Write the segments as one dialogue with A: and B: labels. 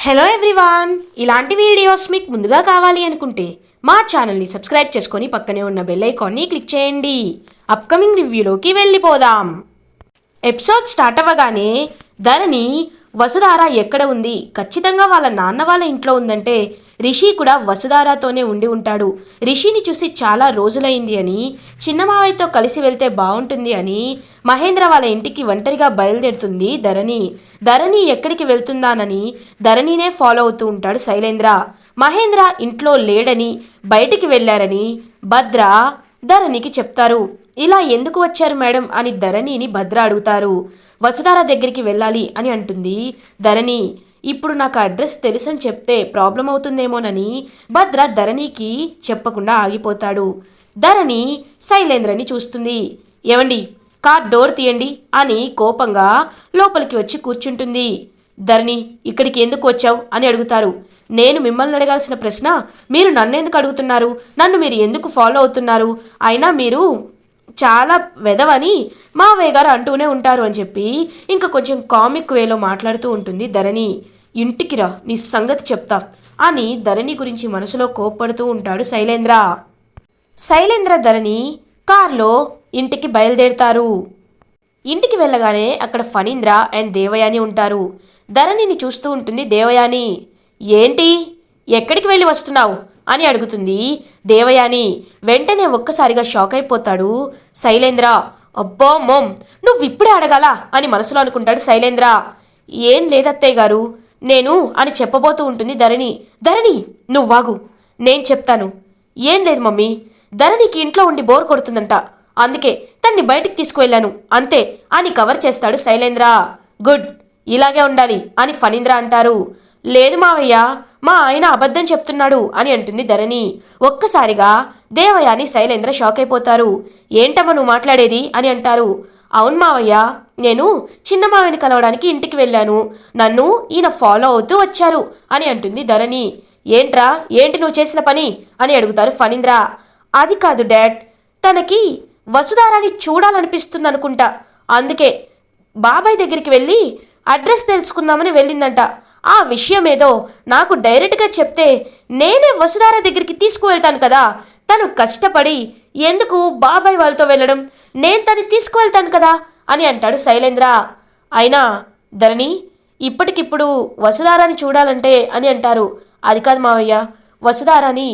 A: Hello everyone, ఇలాంటి videos మీకు ముందుగా కావాలి అనుకుంటే మా ఛానల్ని సబ్స్క్రైబ్ చేసుకొని పక్కనే ఉన్న బెల్ ఐకాన్ని క్లిక్ చేయండి. అప్కమింగ్ రివ్యూలోకి వెళ్ళిపోదాం. ఎపిసోడ్ స్టార్ట్ అవ్వగానే ధరణి వసుధార ఎక్కడ ఉంది, ఖచ్చితంగా వాళ్ళ నాన్న వాళ్ళ ఇంట్లో ఉందంటే రిషి కూడా వసుధారతోనే ఉండి ఉంటాడు. రిషిని చూసి చాలా రోజులైంది అని, చిన్నమావయ్యతో కలిసి వెళ్తే బాగుంటుంది అని మహేంద్ర వాళ్ళ ఇంటికి ఒంటరిగా బయలుదేరుతుంది ధరణి. ధరణి ఎక్కడికి వెళ్తుందానని ధరణినే ఫాలో అవుతూ ఉంటాడు శైలేంద్ర. మహేంద్ర ఇంట్లో లేడని, బయటికి వెళ్ళారని భద్ర ధరణికి చెప్తారు. ఇలా ఎందుకు వచ్చారు మేడం అని ధరణిని భద్ర అడుగుతారు. వసుధార దగ్గరికి వెళ్ళాలి అని అంటుంది ధరణి. ఇప్పుడు నాకు అడ్రస్ తెలుసని చెప్తే ప్రాబ్లం అవుతుందేమోనని భద్ర ధరణికి చెప్పకుండా ఆగిపోతాడు. ధరణి శైలేంద్రని చూస్తుంది. ఏవండి, కార్ డోర్ తీయండి అని కోపంగా లోపలికి వచ్చి కూర్చుంటుంది. ధరణి, ఇక్కడికి ఎందుకు వచ్చావు అని అడుగుతారు. నేను మిమ్మల్ని అడగాల్సిన ప్రశ్న మీరు నన్నెందుకు అడుగుతున్నారు? నన్ను మీరు ఎందుకు ఫాలో అవుతున్నారు? అయినా మీరు చాలా వెదవని మావయ్య గారు అంటూనే ఉంటారు అని చెప్పి ఇంకా కొంచెం కామిక్ వేలో మాట్లాడుతూ ఉంటుంది ధరణి. ఇంటికి రా, నీ సంగతి చెప్తా అని ధరణి గురించి మనసులో కోప్పడుతూ ఉంటాడు శైలేంద్ర. శైలేంద్ర ధరణి కార్లో ఇంటికి బయలుదేరుతారు. ఇంటికి వెళ్ళగానే అక్కడ ఫణీంద్ర అండ్ దేవయాని ఉంటారు. ధరణిని చూస్తూ ఉంటుంది దేవయాని. ఏంటి, ఎక్కడికి వెళ్ళి వస్తున్నావు అని అడుగుతుంది దేవయాని. వెంటనే ఒక్కసారిగా షాక్ అయిపోతాడు శైలేంద్ర. అబ్బో మోమ్, నువ్వు ఇప్పుడే అడగాల అని మనసులో అనుకుంటాడు శైలేంద్ర. ఏం లేదత్తయ్య గారు, నేను అని చెప్పబోతూ ఉంటుంది ధరణి. ధరణి, నువ్వు వాగు, నేను చెప్తాను. ఏం లేదు మమ్మీ, ధరణికి ఇంట్లో ఉండి బోర్ కొడుతుందంట, అందుకే తన్ని బయటికి తీసుకువెళ్ళాను అంతే అని కవర్ చేస్తాడు శైలేంద్ర. గుడ్, ఇలాగే ఉండాలి అని ఫణీంద్ర అంటారు. లేదు మావయ్య, మా ఆయన అబద్ధం చెప్తున్నాడు అని అంటుంది ధరణి. ఒక్కసారిగా దేవయాని శైలేంద్ర షాక్ అయిపోతారు. ఏంటమ్మా నువ్వు మాట్లాడేది అని అంటారు. అవును మావయ్య, నేను చిన్న మావయ్యని కలవడానికి ఇంటికి వెళ్ళాను, నన్ను ఈయన ఫాలో అవుతూ వచ్చారు అని అంటుంది ధరణి. ఏంట్రా, ఏంటి నువ్వు చేసిన పని అని అడుగుతారు ఫణీంద్ర. అది కాదు డాడ్, తనకి వసుధారాని చూడాలనిపిస్తుంది అనుకుంటా, అందుకే బాబాయ్ దగ్గరికి వెళ్ళి అడ్రస్ తెలుసుకుందామని వెళ్ళిందంట. ఆ విషయం ఏదో నాకు డైరెక్ట్గా చెప్తే నేనే వసుధార దగ్గరికి తీసుకువెళ్తాను కదా, తను కష్టపడి ఎందుకు బాబాయ్ వాళ్ళతో వెళ్ళడం, నేను తను తీసుకువెళ్తాను కదా అని అంటాడు శైలేంద్ర. అయినా ధరణి, ఇప్పటికిప్పుడు వసుధారాని చూడాలంటే అని అంటారు. అది కాదు మావయ్య, వసుధారాని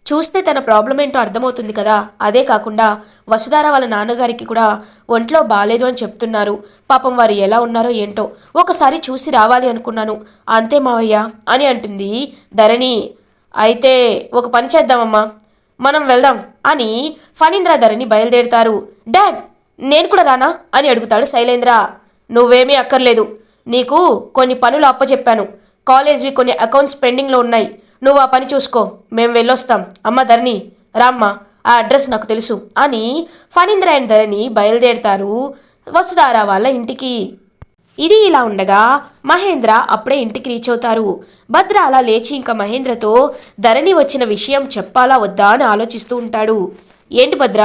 A: చూస్తే తన ప్రాబ్లం ఏంటో అర్థమవుతుంది కదా, అదే కాకుండా వసుధార వాళ్ళ నాన్నగారికి కూడా ఒంట్లో బాగాలేదు అని చెప్తున్నారు. పాపం వారు ఎలా ఉన్నారో ఏంటో ఒకసారి చూసి రావాలి అనుకున్నాను, అంతే మావయ్య అని అంటుంది ధరణి. అయితే ఒక పని చేద్దామమ్మా, మనం వెళ్దాం అని ఫణీంద్ర ధరణి బయలుదేరుతారు. డాడ్, నేను కూడా రానా అని అడుగుతాడు శైలేంద్ర. నువ్వేమీ అక్కర్లేదు, నీకు కొన్ని పనులు అప్పచెప్పాను, కాలేజ్వి కొన్ని అకౌంట్స్ పెండింగ్లో ఉన్నాయి, నువ్వు ఆ పని చూసుకో, మేము వెళ్ళొస్తాం. అమ్మ ధరణి రామ్మా, ఆ అడ్రస్ నాకు తెలుసు అని ఫణీంద్ర అండ్ ధరణి బయలుదేరుతారు వసుధార వాళ్ళ ఇంటికి. ఇది ఇలా ఉండగా మహేంద్ర అప్పుడే ఇంటికి రీచ్ అవుతారు. భద్ర అలా లేచి ఇంకా మహేంద్రతో ధరణి వచ్చిన విషయం చెప్పాలా వద్దా అని ఆలోచిస్తూ ఉంటాడు. ఏంటి భద్ర,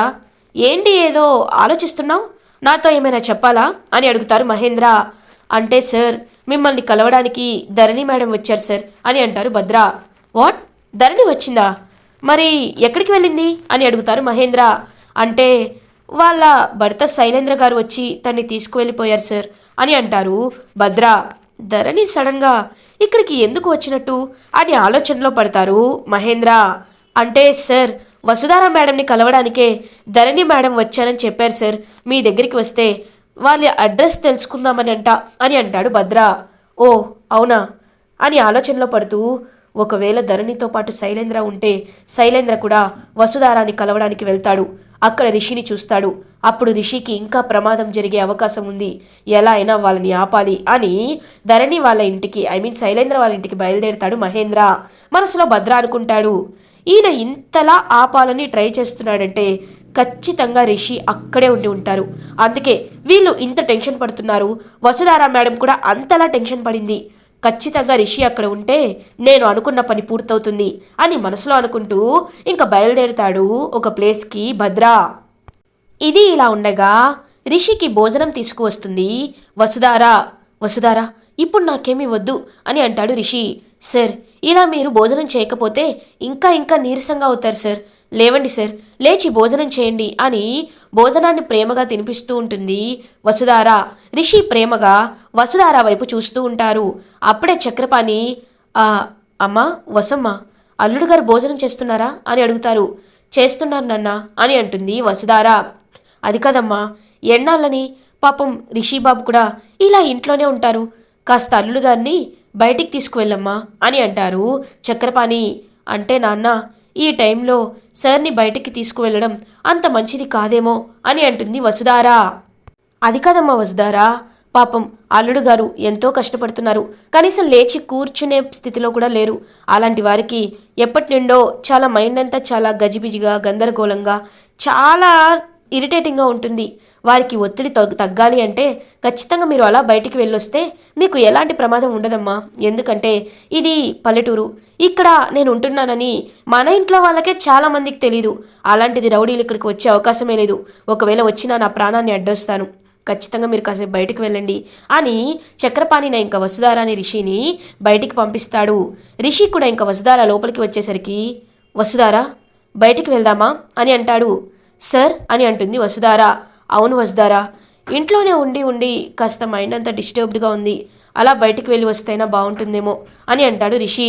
A: ఏంటి ఏదో ఆలోచిస్తున్నావు, నాతో ఏమైనా చెప్పాలా అని అడుగుతారు మహేంద్ర. అంటే సార్, మిమ్మల్ని కలవడానికి ధరణి మేడం వచ్చారు సార్ అని అంటారు భద్ర. వాట్, ధరణి వచ్చిందా? మరి ఎక్కడికి వెళ్ళింది అని అడుగుతారు మహేంద్ర. అంటే వాళ్ళ భర్త శైలేంద్ర గారు వచ్చి తన్ని తీసుకువెళ్ళిపోయారు సార్ అని అంటారు భద్ర. ధరణి సడన్గా ఇక్కడికి ఎందుకు వచ్చినట్టు అని ఆలోచనలో పడతారు మహేంద్ర. అంటే సార్, వసుధార మేడంని కలవడానికే ధరణి మేడం వచ్చానని చెప్పారు సార్, మీ దగ్గరికి వస్తే వాళ్ళ అడ్రస్ తెలుసుకుందామని అని అంటాడు భద్ర. ఓ అవునా అని ఆలోచనలో పడుతూ, ఒకవేళ ధరణితో పాటు శైలేంద్ర ఉంటే శైలేంద్ర కూడా వసుధారాని కలవడానికి వెళ్తాడు, అక్కడ రిషిని చూస్తాడు, అప్పుడు రిషికి ఇంకా ప్రమాదం జరిగే అవకాశం ఉంది, ఎలా అయినా వాళ్ళని ఆపాలి అని ధరణి వాళ్ళ ఇంటికి శైలేంద్ర వాళ్ళ ఇంటికి బయలుదేరుతాడు మహేంద్ర. మనసులో భద్ర అనుకుంటాడు, ఈయన ఇంతలా ఆపాలని ట్రై చేస్తున్నాడంటే ఖచ్చితంగా రిషి అక్కడే ఉండి ఉంటారు, అందుకే వీళ్ళు ఇంత టెన్షన్ పడుతున్నారు. వసుధార మేడం కూడా అంతలా టెన్షన్ పడింది, ఖచ్చితంగా రిషి అక్కడ ఉంటే నేను అనుకున్న పని పూర్తవుతుంది అని మనసులో అనుకుంటూ ఇంకా బయలుదేరుతాడు ఒక ప్లేస్కి భద్ర. ఇది ఇలా ఉండగా రిషికి భోజనం తీసుకువస్తుంది వసుధార. వసుధార, ఇప్పుడు నాకేమీ వద్దు అని అంటాడు రిషి. సార్, ఇలా మీరు భోజనం చేయకపోతే ఇంకా ఇంకా నీరసంగా అవుతారు సార్. లేవండి సార్, లేచి భోజనం చేయండి అని భోజనాన్ని ప్రేమగా తినిపిస్తూ ఉంటుంది వసుధార. రిషి ప్రేమగా వసుధార వైపు చూస్తూ ఉంటారు. అప్పుడే చక్రపాణి, అమ్మా వసమ్మ, అల్లుడు గారు భోజనం చేస్తున్నారా అని అడుగుతారు. చేస్తున్నారు నాన్న అని అంటుంది వసుధార. అది కదమ్మా, ఎన్నాళ్ళని పాపం రిషిబాబు కూడా ఇలా ఇంట్లోనే ఉంటారు, కాస్త అల్లుడు గారిని బయటికి తీసుకువెళ్ళమ్మా అని అంటారు చక్రపాణి. అంటే నాన్న, ఈ టైంలో సార్ని బయటికి తీసుకువెళ్ళడం అంత మంచిది కాదేమో అని అంటుంది వసుధార. అది కదమ్మా వసుధార, పాపం అల్లుడు గారు ఎంతో కష్టపడుతున్నారు, కనీసం లేచి కూర్చునే స్థితిలో కూడా లేరు. అలాంటి వారికి ఎప్పటి నుండో చాలా మైండ్ అంతా చాలా గజిబిజిగా గందరగోళంగా చాలా ఇరిటేటింగ్గా ఉంటుంది. వారికి ఒత్తిడి తగ్గాలి అంటే ఖచ్చితంగా మీరు అలా బయటికి వెళ్ళొస్తే మీకు ఎలాంటి ప్రమాదం ఉండదమ్మా. ఎందుకంటే ఇది పల్లెటూరు, ఇక్కడ నేను ఉంటున్నానని మన ఇంట్లో వాళ్ళకే చాలామందికి తెలీదు. అలాంటిది రౌడీలు ఇక్కడికి వచ్చే అవకాశమే లేదు. ఒకవేళ వచ్చినా నా ప్రాణాన్ని అడ్డొస్తాను. ఖచ్చితంగా మీరు కాసేపు బయటకు వెళ్ళండి అని చక్రపాణిని ఇంకా వసుధారాని రిషిని బయటికి పంపిస్తాడు. రిషి కూడా ఇంకా వసుధార లోపలికి వచ్చేసరికి, వసుధార బయటికి వెళ్దామా అని అంటాడు. సార్ అని అంటుంది వసుధార. అవును వసుధార, ఇంట్లోనే ఉండి ఉండి కాస్త మైండ్ అంతా డిస్టర్బ్డ్గా ఉంది, అలా బయటికి వెళ్ళి వస్తేనా బాగుంటుందేమో అని అంటాడు రిషి.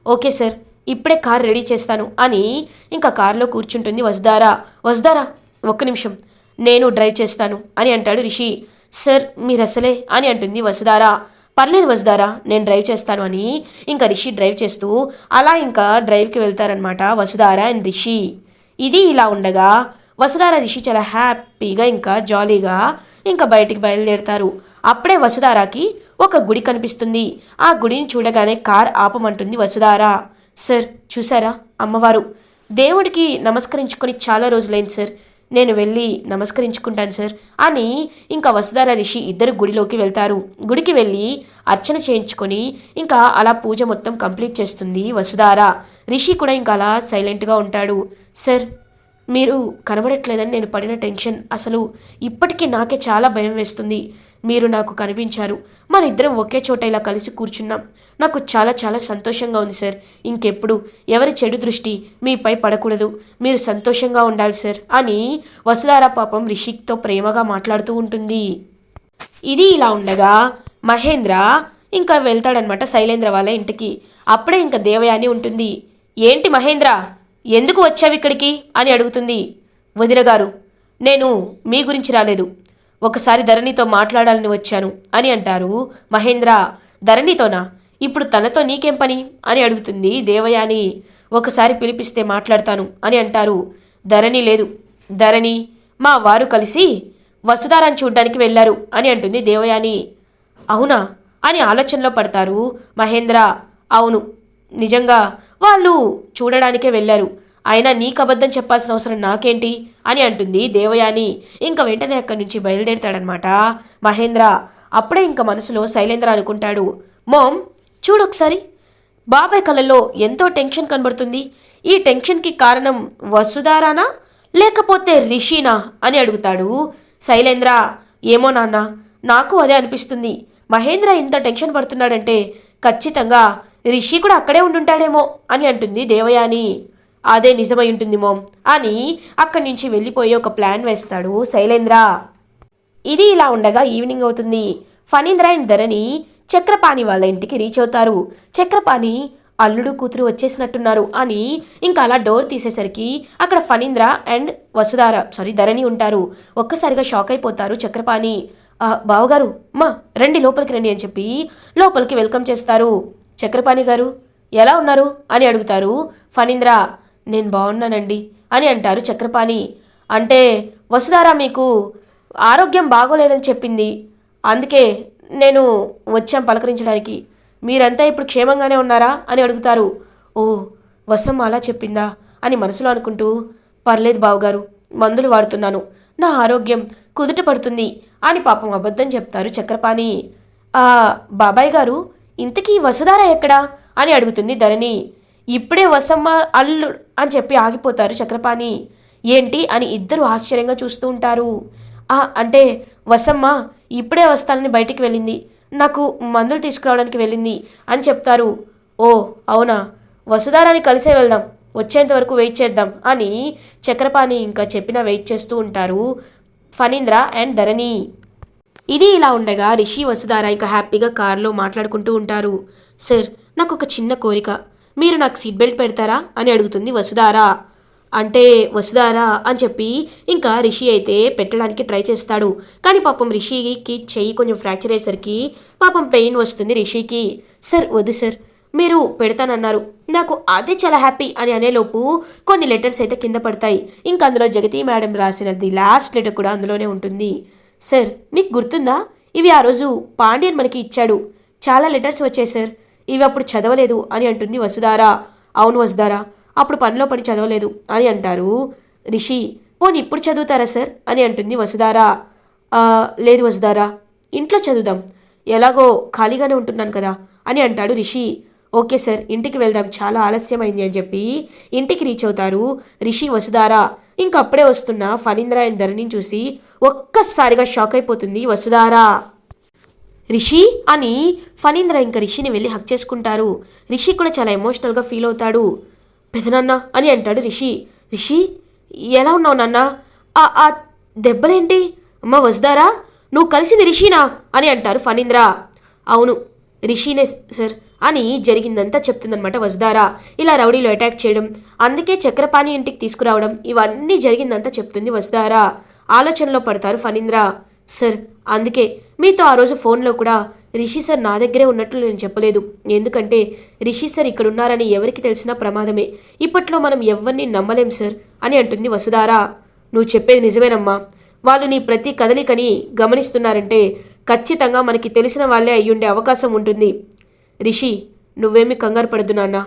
A: ఓకే సార్, ఇప్పుడే కార్ రెడీ చేస్తాను అని ఇంకా కారులో కూర్చుంటుంది వసుధార. వసుధార ఒక్క నిమిషం, నేను డ్రైవ్ చేస్తాను అని అంటాడు రిషి. సార్ మీరు అసలే అని అంటుంది వసుధార. పర్లేదు వసుధార, నేను డ్రైవ్ చేస్తాను అని ఇంకా రిషి డ్రైవ్ చేస్తూ అలా ఇంకా డ్రైవ్కి వెళ్తారనమాట వసుధార అండ్ రిషి. ఇది ఇలా ఉండగా వసుధార రిషి చాలా హ్యాపీగా ఇంకా జాలీగా ఇంకా బయటికి బయలుదేరుతారు. అప్పుడే వసుధారకి ఒక గుడి కనిపిస్తుంది. ఆ గుడిని చూడగానే కార్ ఆపమంటుంది వసుధార. సార్ చూసారా, అమ్మవారు, దేవుడికి నమస్కరించుకొని చాలా రోజులైంది సార్, నేను వెళ్ళి నమస్కరించుకుంటాను సార్ అని ఇంకా వసుధార రిషి ఇద్దరు గుడిలోకి వెళ్తారు. గుడికి వెళ్ళి అర్చన చేయించుకొని ఇంకా అలా పూజ మొత్తం కంప్లీట్ చేస్తుంది వసుధార. రిషి కూడా ఇంకా అలా సైలెంట్గా ఉంటాడు. సార్, మీరు కనబడట్లేదని నేను పడిన టెన్షన్, అసలు ఇప్పటికీ నాకే చాలా భయం వేస్తుంది. మీరు నాకు కనిపించారు, మన ఇద్దరం ఒకే చోట ఇలా కలిసి కూర్చున్నాం, నాకు చాలా చాలా సంతోషంగా ఉంది సార్. ఇంకెప్పుడు ఎవరి చెడు దృష్టి మీపై పడకూడదు, మీరు సంతోషంగా ఉండాలి సార్ అని వసుధార పాపం రిషిక్తో ప్రేమగా మాట్లాడుతూ ఉంటుంది. ఇది ఇలా ఉండగా మహేంద్ర ఇంకా వెళ్తాడనమాట శైలేంద్ర వాళ్ళ ఇంటికి. అప్పుడే ఇంకా దేవయాని ఉంటుంది. ఏంటి మహేంద్ర, ఎందుకు వచ్చావు ఇక్కడికి అని అడుగుతుంది. వదిన గారు, నేను మీ గురించి రాలేదు, ఒకసారి ధరణితో మాట్లాడాలని వచ్చాను అని అంటారు మహేంద్ర. ధరణితోనా? ఇప్పుడు తనతో నీకేం పని అని అడుగుతుంది దేవయాని. ఒకసారి పిలిపిస్తే మాట్లాడతాను అని అంటారు. ధరణి లేదు, ధరణి మా వారు కలిసి వసుధారాన్ని చూడ్డానికి వెళ్ళారు అని అంటుంది దేవయాని. అవునా అని ఆలోచనలో పడతారు మహేంద్ర. అవును, నిజంగా వాళ్ళు చూడడానికే వెళ్ళారు, అయినా నీకు అబద్ధం చెప్పాల్సిన అవసరం నాకేంటి అని అంటుంది దేవయాని. ఇంకా వెంటనే అక్కడి నుంచి బయలుదేరుతాడనమాట మహేంద్ర. అప్పుడే ఇంకా మనసులో శైలేంద్ర అనుకుంటాడు, మోమ్ చూడొకసారి, బాబాయ్ కళ్ళల్లో ఎంతో టెన్షన్ కనబడుతుంది. ఈ టెన్షన్కి కారణం వసుధారానా లేకపోతే రిషినా అని అడుగుతాడు శైలేంద్ర. ఏమో నాన్న, నాకు అదే అనిపిస్తుంది. మహేంద్ర ఇంత టెన్షన్ పడుతున్నాడంటే ఖచ్చితంగా రిషి కూడా అక్కడే ఉండుంటాడేమో అని అంటుంది దేవయాని. అదే నిజమై ఉంటుంది మోమ్ అని అక్కడి నుంచి వెళ్ళిపోయి ఒక ప్లాన్ వేస్తాడు శైలేంద్ర. ఇది ఇలా ఉండగా ఈవినింగ్ అవుతుంది. ఫణీంద్ర అండ్ ధరణి చక్రపాణి వాళ్ళ ఇంటికి రీచ్ అవుతారు. చక్రపాణి అల్లుడు కూతురు వచ్చేసినట్టున్నారు అని ఇంకా అలా డోర్ తీసేసరికి అక్కడ ఫణీంద్ర అండ్ ధరణి ఉంటారు. ఒక్కసారిగా షాక్ అయిపోతారు చక్రపాణి. బావగారు, మా రండి లోపలికి రండి అని చెప్పి లోపలికి వెల్కమ్ చేస్తారు. చక్రపాణి గారు ఎలా ఉన్నారు అని అడుగుతారు ఫణీంద్ర. నేను బాగున్నానండి అని అంటారు చక్రపాణి. అంటే వసుధార మీకు ఆరోగ్యం బాగోలేదని చెప్పింది, అందుకే నేను వచ్చాం పలకరించడానికి. మీరంతా ఇప్పుడు క్షేమంగానే ఉన్నారా అని అడుగుతారు. ఓ, వసమ్మ అలా చెప్పిందా అని మనసులో అనుకుంటూ, పర్లేదు బావగారు, మందులు వాడుతున్నాను, నా ఆరోగ్యం కుదుట పడుతుంది అని పాపం అబద్ధం చెప్తారు చక్రపాణి. బాబాయ్ గారు, ఇంతకీ వసుధార ఎక్కడా అని అడుగుతుంది ధరణి. ఇప్పుడే వసమ్మ అల్లు అని చెప్పి ఆగిపోతారు చక్రపాణి. ఏంటి అని ఇద్దరు ఆశ్చర్యంగా చూస్తూ ఉంటారు. అంటే వసమ్మ ఇప్పుడే వస్తానని బయటికి వెళ్ళింది, నాకు మందులు తీసుకురావడానికి వెళ్ళింది అని చెప్తారు. ఓ అవునా, వసుధారాని కలిసే వెళ్దాం, వచ్చేంత వరకు వెయిట్ చేద్దాం అని చక్రపాణి ఇంకా చెప్పినా వెయిట్ చేస్తూ ఉంటారు ఫణీంద్ర అండ్ ధరణి. ఇది ఇలా ఉండగా రిషి వసుధార ఇంకా హ్యాపీగా కారులో మాట్లాడుకుంటూ ఉంటారు. సార్, నాకు ఒక చిన్న కోరిక, మీరు నాకు సీట్ బెల్ట్ పెడతారా అని అడుగుతుంది వసుధార. అంటే వసుధారా అని చెప్పి ఇంకా రిషి అయితే పెట్టడానికి ట్రై చేస్తాడు. కానీ పాపం రిషికి చెయ్యి కొంచెం ఫ్రాక్చర్ అయ్యేసరికి పాపం పెయిన్ వస్తుంది రిషికి. సార్ వద్దు సార్, మీరు పెడతానన్నారు, నాకు అదే చాలా హ్యాపీ అని అనేలోపు కొన్ని లెటర్స్ అయితే కింద పడతాయి. ఇంకా అందులో జగతి మేడం రాసినది లాస్ట్ లెటర్ కూడా అందులోనే ఉంటుంది. సార్, మీకు గుర్తుందా, ఇవి ఆ రోజు పాండ్యన్ మనకి ఇచ్చాడు, చాలా లెటర్స్ వచ్చాయి సార్, ఇవి అప్పుడు చదవలేదు అని అంటుంది వసుధార. అవును వసుధార, అప్పుడు పనిలో పని చదవలేదు అని అంటారు రిషి. పోనీ ఇప్పుడు చదువుతారా సార్ అని అంటుంది వసుధార. లేదు వసుధార, ఇంట్లో చదువుదాం, ఎలాగో ఖాళీగానే ఉంటున్నాను కదా అని అంటాడు రిషి. ఓకే సార్, ఇంటికి వెళ్దాం, చాలా ఆలస్యమైంది అని చెప్పి ఇంటికి రీచ్ అవుతారు రిషి వసుధార. ఇంకప్పుడే వస్తున్న ఫణీంద్ర అండ్ ధరణిని చూసి ఒక్కసారిగా షాక్ అయిపోతుంది వసుధార. రిషి అని ఫణీంద్ర ఇంకా రిషిని వెళ్ళి హక్ చేసుకుంటారు. రిషి కూడా చాలా ఎమోషనల్గా ఫీల్ అవుతాడు. పెదనాన్న అని అంటాడు రిషి. రిషి, ఎలా ఉన్నావు నాన్న? ఆ దెబ్బలేంటి? అమ్మ వసుధారా, నువ్వు కలిసింది రిషినా అని అంటారు ఫణీంద్ర. అవును రిషినే సార్ అని జరిగిందంతా చెప్తుందనమాట వసుధార. ఇలా రౌడీలు అటాక్ చేయడం, అందుకే చక్రపాణి ఇంటికి తీసుకురావడం, ఇవన్నీ జరిగిందంతా చెప్తుంది వసుధార. ఆలోచనలో పడతారు ఫణీంద్ర. సార్, అందుకే మీతో ఆ రోజు ఫోన్లో కూడా రిషి సార్ నా దగ్గరే ఉన్నట్లు నేను చెప్పలేదు, ఎందుకంటే రిషి సార్ ఇక్కడ ఉన్నారని ఎవరికి తెలిసినా ప్రమాదమే, ఇప్పట్లో మనం ఎవరిని నమ్మలేం సార్ అని అంటుంది వసుధార. నువ్వు చెప్పేది నిజమేనమ్మా, వాళ్ళు నీ ప్రతి కదలికని గమనిస్తున్నారంటే ఖచ్చితంగా మనకి తెలిసిన వాళ్ళే అయ్యుండే అవకాశం ఉంటుంది. రిషి, నువ్వేమీ కంగారు పడద్దు నాన్న,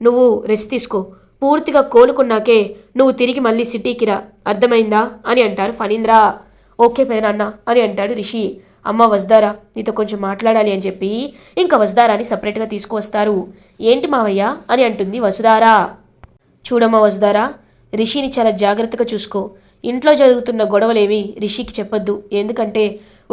A: నువ్వు రెస్ట్ తీసుకో, పూర్తిగా కోలుకున్నాకే నువ్వు తిరిగి మళ్ళీ సిటీకి రా, అర్థమైందా అని అంటారు ఫణీంద్ర. ఓకే పెదనాన్న అని అంటాడు రిషి. అమ్మ వసుధార, నీతో కొంచెం మాట్లాడాలి అని చెప్పి ఇంకా వసుధారాని సపరేట్గా తీసుకువస్తారు. ఏంటి మావయ్య అని అంటుంది వసుధార. చూడమ్మా వసుధార, రిషిని చాలా జాగ్రత్తగా చూసుకో, ఇంట్లో జరుగుతున్న గొడవలేవి రిషికి చెప్పొద్దు, ఎందుకంటే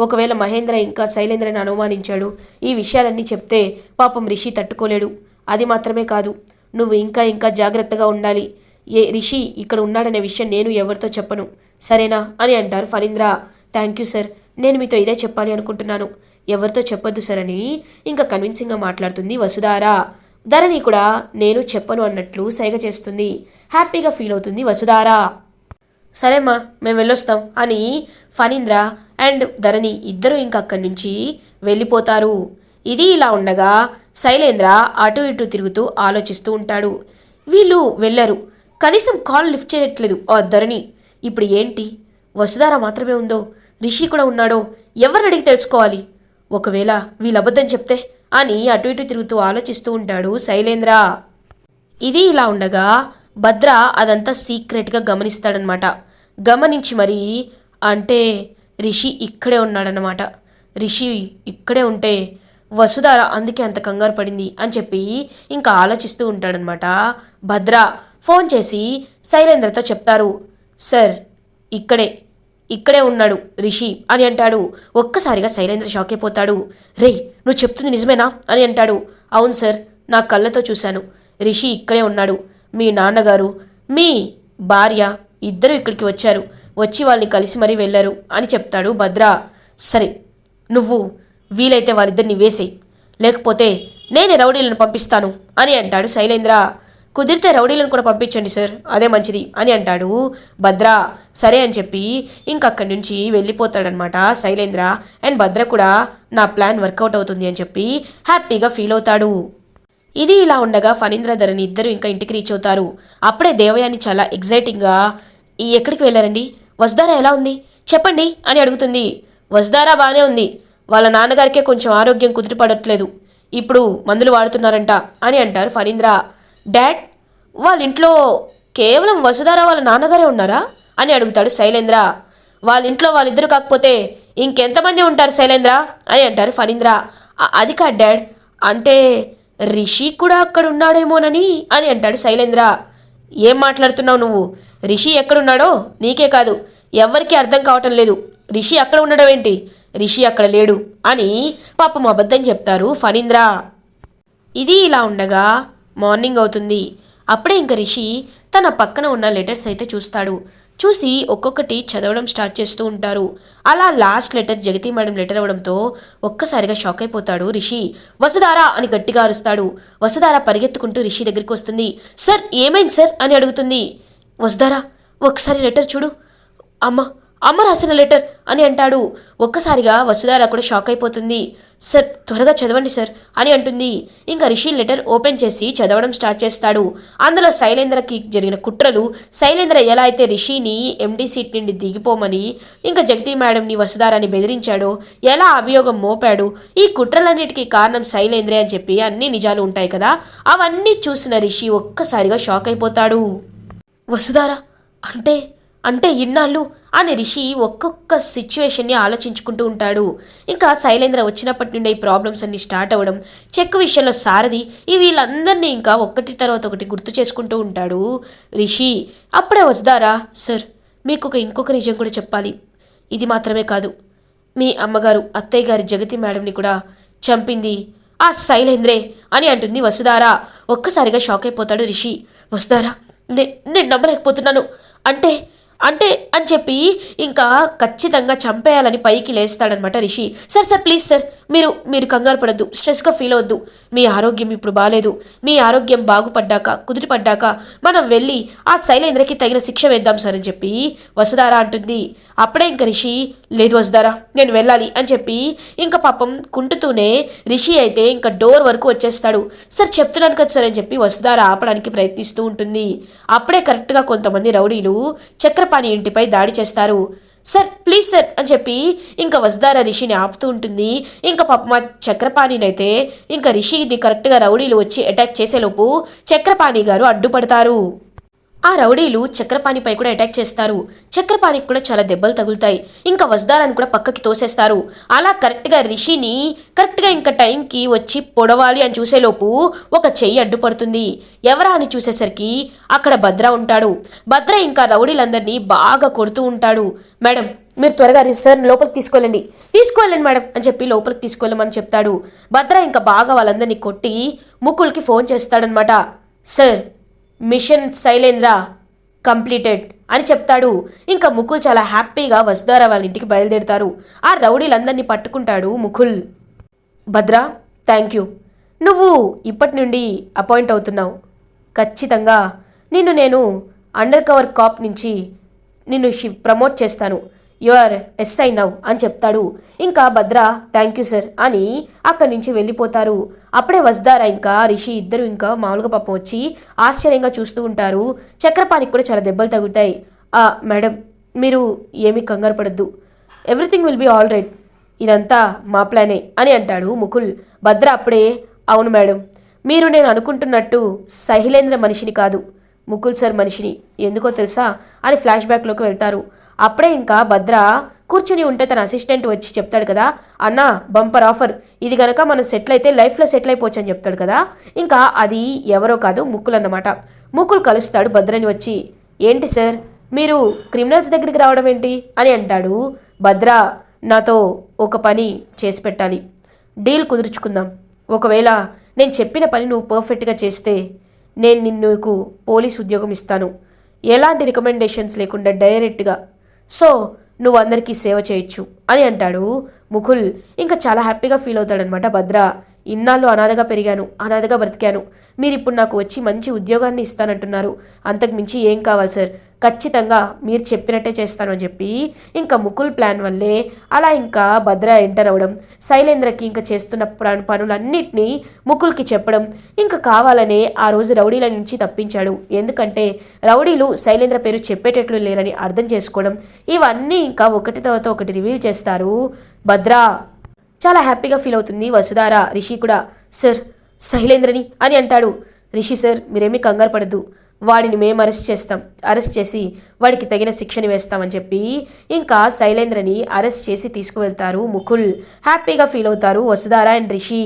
A: ఒకవేళ మహేంద్ర ఇంకా శైలేంద్రని అనుమానించాడు, ఈ విషయాలన్నీ చెప్తే పాపం రిషి తట్టుకోలేడు. అది మాత్రమే కాదు, నువ్వు ఇంకా ఇంకా జాగ్రత్తగా ఉండాలి. రిషి ఇక్కడ ఉన్నాడనే విషయం నేను ఎవరితో చెప్పను, సరేనా అని అంటారు ఫణీంద్ర. థ్యాంక్ యూ సార్, నేను మీతో ఇదే చెప్పాలి అనుకుంటున్నాను, ఎవరితో చెప్పొద్దు సార్ అని ఇంకా కన్విన్సింగ్గా మాట్లాడుతుంది వసుధార. ధరణి కూడా నేను చెప్పను అన్నట్లు సైగ చేస్తుంది. హ్యాపీగా ఫీల్ అవుతుంది వసుధార. సరేమ్మా, మేము వెళ్ళొస్తాం అని ఫణీంద్ర అండ్ ధరణి ఇద్దరూ ఇంకా అక్కడి నుంచి వెళ్ళిపోతారు. ఇది ఇలా ఉండగా శైలేంద్ర అటు ఇటు తిరుగుతూ ఆలోచిస్తూ ఉంటాడు. వీళ్ళు వెళ్ళారు, కనీసం కాల్ లిఫ్ట్ చేయట్లేదు ఆ ధరణి, ఇప్పుడు ఏంటి? వసుధార మాత్రమే ఉందో, రిషి కూడా ఉన్నాడో, ఎవరిని అడిగి తెలుసుకోవాలి? ఒకవేళ వీళ్ళు అబద్ధం చెప్తే అని అటు ఇటు తిరుగుతూ ఆలోచిస్తూ ఉంటాడు శైలేంద్ర. ఇది ఇలా ఉండగా భద్ర అదంతా సీక్రెట్గా గమనిస్తాడనమాట. గమనించి మరి అంటే రిషి ఇక్కడే ఉన్నాడనమాట, రిషి ఇక్కడే ఉంటే వసుధార అందుకే అంత కంగారు పడింది అని చెప్పి ఇంకా ఆలోచిస్తూ ఉంటాడనమాట. భద్ర ఫోన్ చేసి శైలేంద్రతో చెప్తారు. సార్, ఇక్కడే ఉన్నాడు రిషి అని అంటాడు. ఒక్కసారిగా శైలేంద్ర షాక్ అయిపోతాడు. రేయ్, నువ్వు చెప్తుంది నిజమేనా అని అంటాడు. అవును సార్, నా కళ్ళతో చూశాను, రిషి ఇక్కడే ఉన్నాడు, మీ నాన్నగారు మీ భార్య ఇద్దరు ఇక్కడికి వచ్చారు, వచ్చి వాళ్ళని కలిసి మరీ వెళ్ళారు అని చెప్తాడు భద్ర. సరే, నువ్వు వీలైతే వాళ్ళిద్దరిని వేసేయి, లేకపోతే నేనే రౌడీలను పంపిస్తాను అని అంటాడు శైలేంద్ర. కుదిరితే రౌడీలను కూడా పంపించండి సార్, అదే మంచిది అని అంటాడు భద్ర. సరే అని చెప్పి ఇంకక్కడి నుంచి వెళ్ళిపోతాడనమాట శైలేంద్ర. అండ్ భద్ర కూడా నా ప్లాన్ వర్కౌట్ అవుతుంది అని చెప్పి హ్యాపీగా ఫీల్ అవుతాడు. ఇది ఇలా ఉండగా ఫణీంద్ర ధరణి ఇద్దరు ఇంకా ఇంటికి రీచ్ అవుతారు. అప్పుడే దేవయాని చాలా ఎగ్జైటింగ్గా ఎక్కడికి వెళ్ళారండి, వసుధార ఎలా ఉంది చెప్పండి అని అడుగుతుంది. వసుధార బాగానే ఉంది, వాళ్ళ నాన్నగారికే కొంచెం ఆరోగ్యం కుదిరిపడట్లేదు, ఇప్పుడు మందులు వాడుతున్నారంట అని అంటారు ఫణీంద్ర. డాడ్, వాళ్ళ ఇంట్లో కేవలం వసుధార వాళ్ళ నాన్నగారే ఉన్నారా అని అడుగుతాడు శైలేంద్ర. వాళ్ళ ఇంట్లో వాళ్ళిద్దరు కాకపోతే ఇంకెంతమంది ఉంటారు శైలేంద్ర అని అంటారు ఫణీంద్ర. అది కాదు డాడ్, అంటే రిషి కూడా అక్కడ ఉన్నాడేమోనని అని అంటాడు శైలేంద్ర. ఏం మాట్లాడుతున్నావు నువ్వు? రిషి ఎక్కడున్నాడో నీకే కాదు ఎవరికీ అర్థం కావటం లేదు, రిషి అక్కడ ఉండడం ఏంటి? రిషి అక్కడ లేడు అని పాపం అబద్ధం చెప్తారు ఫణీంద్ర. ఇది ఇలా ఉండగా మార్నింగ్ అవుతుంది. అప్పుడే ఇంక రిషి తన పక్కన ఉన్న లెటర్స్ అయితే చూస్తాడు. చూసి ఒక్కొక్కటి చదవడం స్టార్ట్ చేస్తూ ఉంటారు. అలా లాస్ట్ లెటర్ జగతి మేడం లెటర్ అవ్వడంతో ఒక్కసారిగా షాక్ అయిపోతాడు రిషి. వసుధారా అని గట్టిగా అరుస్తాడు. వసుధారా పరిగెత్తుకుంటూ రిషి దగ్గరికి వస్తుంది. సార్ ఏమైంది సార్ అని అడుగుతుంది. వసుధారా ఒకసారి లెటర్ చూడు, అమ్మ రాసిన లెటర్ అని అంటాడు. ఒక్కసారిగా వసుధారా కూడా షాక్ అయిపోతుంది. సార్ త్వరగా చదవండి సార్ అని అంటుంది. ఇంకా రిషి లెటర్ ఓపెన్ చేసి చదవడం స్టార్ట్ చేస్తాడు. అందులో శైలేంద్రకి జరిగిన కుట్రలు, శైలేంద్ర ఎలా అయితే రిషిని ఎండీ సీట్ నుండి దిగిపోమని ఇంకా జగతి మేడంని వసుధారాని బెదిరించాడో, ఎలా అభియోగం మోపాడు, ఈ కుట్రలన్నిటికీ కారణం శైలేంద్రే అని చెప్పి అన్ని నిజాలు ఉంటాయి కదా, అవన్నీ చూసిన రిషి ఒక్కసారిగా షాక్ అయిపోతాడు. వసుధారా అంటే ఇన్నాళ్ళు అని రిషి ఒక్కొక్క సిచ్యువేషన్ని ఆలోచించుకుంటూ ఉంటాడు. ఇంకా శైలేంద్ర వచ్చినప్పటి నుండి ఈ ప్రాబ్లమ్స్ అన్నీ స్టార్ట్ అవ్వడం, చెక్ విషయంలో సారథి, వీళ్ళందరినీ ఇంకా ఒకటి తర్వాత ఒకటి గుర్తు చేసుకుంటూ ఉంటాడు రిషి. అప్పుడే వసుధారా, సార్ మీకు ఇంకొక నిజం కూడా చెప్పాలి. ఇది మాత్రమే కాదు, మీ అమ్మగారు అత్తయ్య గారి జగతి మేడంని కూడా చంపింది ఆ శైలేంద్రే అని అంటుంది వసుధారా. ఒక్కసారిగా షాక్ అయిపోతాడు రిషి. వసుధారా నేను నమ్మలేకపోతున్నాను అంటే అని చెప్పి ఇంకా ఖచ్చితంగా చంపేయాలని పైకి లేస్తాడనమాట రిషి. సార్ ప్లీజ్ సార్ మీరు కంగారు పడద్దు, స్ట్రెస్గా ఫీల్ అవద్దు. మీ ఆరోగ్యం ఇప్పుడు బాగాలేదు. మీ ఆరోగ్యం కుదిరిపడ్డాక మనం వెళ్ళి ఆ శైలేంద్రకి తగిన శిక్ష వేద్దాం సార్ అని చెప్పి వసుధారా అంటుంది. అప్పుడే ఇంకా రిషి, లేదు వసుధారా నేను వెళ్ళాలి అని చెప్పి ఇంకా పాపం కుంటుతూనే రిషి అయితే ఇంకా డోర్ వరకు వచ్చేస్తాడు. సార్ చెప్తున్నాను కదా సార్ అని చెప్పి వసుధారా ఆపడానికి ప్రయత్నిస్తూ ఉంటుంది. అప్పుడే కరెక్ట్గా కొంతమంది రౌడీలు చక్రపాణి ఇంటిపై దాడి చేస్తారు. సార్ ప్లీజ్ సార్ అని చెప్పి ఇంకా వసుధారా రిషిని ఆపుతూ ఉంటుంది. ఇంకా పాపం మా చక్రపాణినైతే ఇంకా రిషిని కరెక్ట్గా రౌడీలు వచ్చి అటాక్ చేసేలోపు చక్రపాణి గారు అడ్డుపడతారు. ఆ రౌడీలు చక్రపాణిపై కూడా అటాక్ చేస్తారు. చక్రపాణికి కూడా చాలా దెబ్బలు తగులుతాయి. ఇంకా వసుధారాని కూడా పక్కకి తోసేస్తారు. అలా కరెక్ట్గా రిషిని కరెక్ట్గా ఇంకా టైంకి వచ్చి పొడవాలి అని చూసేలోపు ఒక చెయ్యి అడ్డుపడుతుంది. ఎవరా అని చూసేసరికి అక్కడ భద్ర ఉంటాడు. భద్ర ఇంకా రౌడీలందరినీ బాగా కొడుతూ ఉంటాడు. మేడం మీరు త్వరగా సార్ లోపలికి తీసుకెళ్ళండి మేడం అని చెప్పి లోపలికి తీసుకెళ్ళమని చెప్తాడు. భద్ర ఇంకా బాగా వాళ్ళందరినీ కొట్టి ముకుల్కి ఫోన్ చేస్తాడనమాట. సార్ మిషన్ శైలేంద్ర కంప్లీటెడ్ అని చెప్తాడు. ఇంకా ముకుల్ చాలా హ్యాపీగా వసుధారా వాళ్ళ ఇంటికి బయలుదేరుతారు. ఆ రౌడీలందరినీ పట్టుకుంటాడు ముకుల్. భద్ర థ్యాంక్ యూ, నువ్వు ఇప్పటి నుండి అపాయింట్ అవుతున్నావు. ఖచ్చితంగా నేను అండర్ కవర్ కాప్ నుంచి నిన్ను ప్రమోట్ చేస్తాను. యు ఆర్ ఎస్ఐ నౌ అని చెప్తాడు. ఇంకా భద్ర థ్యాంక్ యూ సార్ అని అక్కడి నుంచి వెళ్ళిపోతారు. అప్పుడే వసుధారా ఇంకా రిషి ఇద్దరు ఇంకా మామూలుగా పాపం వచ్చి ఆశ్చర్యంగా చూస్తూ ఉంటారు. చక్రపాణికి కూడా చాలా దెబ్బలు తగులుతాయి. మేడం మీరు ఏమీ కంగారు పడద్దు, everything will be all right, ఇదంతా మా ప్లానే అని అంటాడు ముకుల్. భద్ర అప్పుడే అవును మేడం, మీరు నేను అనుకుంటున్నట్టు శైలేంద్ర మనిషిని కాదు, ముకుల్ సార్ మనిషిని, ఎందుకో తెలుసా అని ఫ్లాష్ బ్యాక్లోకి వెళ్తారు. అప్పుడే ఇంకా భద్ర కూర్చుని ఉంటే తన అసిస్టెంట్ వచ్చి చెప్తాడు కదా, అన్న బంపర్ ఆఫర్, ఇది కనుక మనం సెటిల్ అయితే లైఫ్లో సెటిల్ అయిపోవచ్చు అని చెప్తాడు కదా. ఇంకా అది ఎవరో కాదు ముకుల్ అన్నమాట. ముకుల్ కలుస్తాడు భద్రని వచ్చి. ఏంటి సార్ మీరు క్రిమినల్స్ దగ్గరికి రావడం ఏంటి అని అంటాడు. భద్ర నాతో ఒక పని చేసి పెట్టాలి, డీల్ కుదుర్చుకుందాం. ఒకవేళ నేను చెప్పిన పని నువ్వు పర్ఫెక్ట్గా చేస్తే నేను నీకు పోలీస్ ఉద్యోగం ఇస్తాను, ఎలాంటి రికమెండేషన్స్ లేకుండా డైరెక్ట్గా. సో నువ్వు అందరికీ సేవ చేయొచ్చు అని అంటాడు ముకుల్. ఇంకా చాలా హ్యాపీగా ఫీల్ అవుతాడనమాట భద్ర. ఇన్నాళ్ళు అనాథగా పెరిగాను, అనాథగా బ్రతికాను, మీరు ఇప్పుడు నాకు వచ్చి మంచి ఉద్యోగాన్ని ఇస్తానంటున్నారు, అంతకు మించి ఏం కావాలి సార్, ఖచ్చితంగా మీరు చెప్పినట్టే చేస్తాను అని చెప్పి ఇంకా ముకుల్ ప్లాన్ వల్లే అలా ఇంకా భద్ర ఎంటర్ అవ్వడం, శైలేంద్రకి ఇంకా చేస్తున్న పనులన్నిటినీ ముకుల్కి చెప్పడం, ఇంకా కావాలనే ఆ రోజు రౌడీల నుంచి తప్పించాడు. ఎందుకంటే రౌడీలు శైలేంద్ర పేరు చెప్పేటట్లు లేరని అర్థం చేసుకోవడం, ఇవన్నీ ఇంకా ఒకటి తర్వాత ఒకటి రివీల్ చేస్తారు భద్ర. చాలా హ్యాపీగా ఫీల్ అవుతుంది వసుధారా. రిషి కూడా సార్ శైలేంద్రని అని అంటాడు. రిషి సార్ మీరేమీ కంగారు పడద్దు, వాడిని మేము అరెస్ట్ చేసి వాడికి తగిన శిక్షని వేస్తామని చెప్పి ఇంకా శైలేంద్రని అరెస్ట్ చేసి తీసుకువెళ్తారు ముకుల్. హ్యాపీగా ఫీల్ అవుతారు వసుధారా అండ్ రిషి.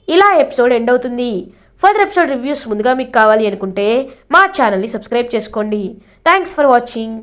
A: ఇలా ఎపిసోడ్ ఎండ్ అవుతుంది. ఫర్దర్ ఎపిసోడ్ రివ్యూస్ ముందుగా మీకు కావాలి అనుకుంటే మా ఛానల్ని సబ్స్క్రైబ్ చేసుకోండి. Thanks for watching.